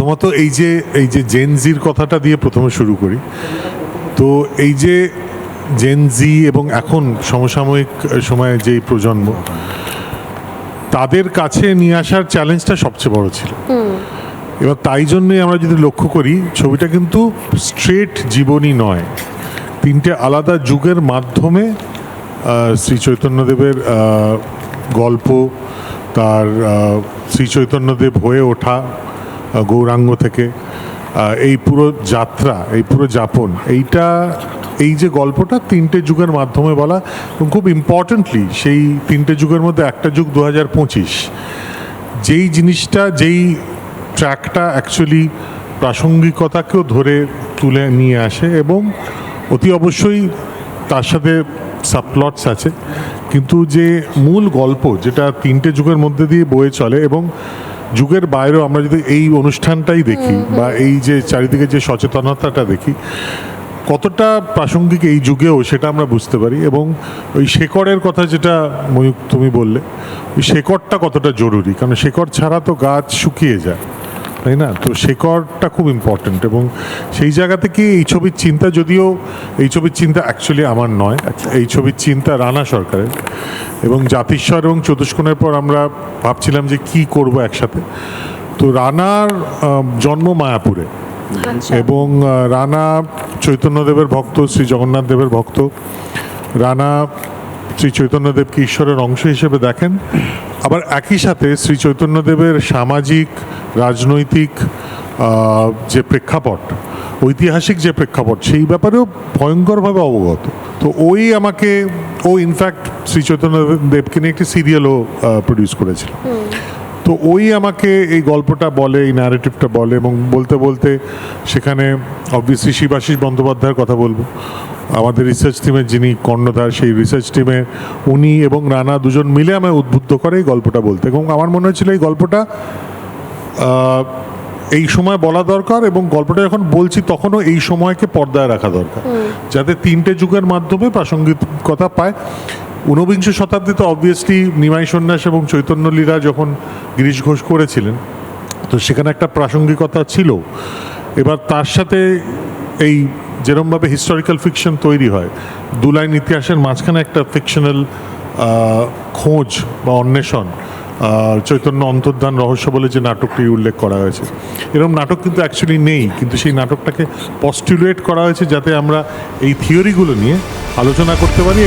প্রথমত এই যে জেন জির কথাটা দিয়ে প্রথমে শুরু করি। তো এই যে জেন জি এবং এখন সমসাময়িক সময়ে যেই প্রজন্ম, তাদের কাছে নিয়ে আসার চ্যালেঞ্জটা সবচেয়ে বড় ছিল। এবার তাই জন্যই আমরা যদি লক্ষ্য করি, ছবিটা কিন্তু স্ট্রেট জীবনী নয়, তিনটে আলাদা যুগের মাধ্যমে শ্রী চৈতন্যদেবের গল্প, তার শ্রী চৈতন্যদেব হয়ে ওঠা গৌরাঙ্গ থেকে এই পুরো যাত্রা, এই পুরো যাপন, এই যে গল্পটা তিনটে যুগের মাধ্যমে বলা, এবং খুব ইম্পর্টেন্টলি সেই তিনটে যুগের মধ্যে একটা যুগ 2025, যেই জিনিসটা, যেই ট্র্যাকটা অ্যাকচুয়ালি প্রাসঙ্গিকতাকেও ধরে তুলে নিয়ে আসে, এবং অতি অবশ্যই তার সাথে সাবপ্লটস আছে, কিন্তু যে মূল গল্প যেটা তিনটে যুগের মধ্যে দিয়ে বয়ে চলে, এবং যুগের বাইরেও আমরা যদি এই অনুষ্ঠানটাই দেখি বা এই যে চারিদিকে যে সচেতনতাটা দেখি, কতটা প্রাসঙ্গিক এই যুগেও সেটা আমরা বুঝতে পারি। এবং ওই শেকড়ের কথা যেটা ময়ূক তুমি বললে, ওই শেকড়টা কতটা জরুরি, কারণ শেকড় ছাড়া তো গাছ শুকিয়ে যায়, তাই না? তো শেকড়টা খুব ইম্পর্ট্যান্ট, এবং সেই জায়গা থেকে এই ছবির চিন্তা, যদিও এই ছবির চিন্তা অ্যাকচুয়ালি আমার নয়, এই ছবির চিন্তা রানা সরকারের, এবং জাতিস্বর এবং চতুষ্কোণের পর আমরা ভাবছিলাম যে কি করব একসাথে। তো রানার জন্ম মায়াপুরে, এবং রানা চৈতন্যদেবের ভক্ত, শ্রী জগন্নাথ দেবের ভক্ত। রানা শ্রী চৈতন্যদেবকে ঈশ্বরের অংশ হিসেবে দেখেন, আবার একই সাথে শ্রী চৈতন্যদেবের সামাজিক, রাজনৈতিক যে প্রেক্ষাপট, ঐতিহাসিক যে প্রেক্ষাপট, সেই ব্যাপারেও ভয়ঙ্করভাবে অবগত। তো ও ইনফ্যাক্ট শ্রী চৈতন্যদেবকে নিয়ে একটি সিরিয়ালও প্রডিউস করেছিল। তো আমাকে এই গল্পটা বলে, এই ন্যারেটিভটা বলে, এবং বলতে বলতে সেখানে অবভিয়াসলি শিবাশিস বন্দ্যোপাধ্যায়ের কথা বলবো, আমাদের রিসার্চ টিমের যিনি কর্ণধার, সেই রিসার্চ টিমে উনি এবং রানা দুজন মিলে আমায় উদ্বুদ্ধ করে এই গল্পটা বলতে। এবং আমার মনে হয়েছিল এই গল্পটা এই সময় বলা দরকার, এবং গল্পটা যখন বলছি তখনও এই সময়কে পর্দায় রাখা দরকার, যাতে তিনটে যুগের মাধ্যমে প্রাসঙ্গিকতা পায়। ঊনবিংশ শতাব্দীতে অবভিয়াসলি নিমাই সন্ন্যাস এবং চৈতন্য লীলা যখন গিরিশ ঘোষ করেছিলেন, তো সেখানে একটা প্রাসঙ্গিকতা ছিল। এবার তার সাথে এই যেরমভাবে হিস্টোরিক্যাল ফিকশন তৈরি হয়, দু লাইন ইতিহাসের মাঝখানে একটা ফিকশনাল খোঁজ বা অন্বেষণ, চৈতন্য অন্তর্ধান রহস্য বলে যে নাটকটি উল্লেখ করা হয়েছে, এরকম নাটক কিন্তু অ্যাকচুয়ালি নেই, কিন্তু সেই নাটকটাকে পস্টুলেট করা হয়েছে যাতে আমরা এই থিওরিগুলো নিয়ে আলোচনা করতে পারি।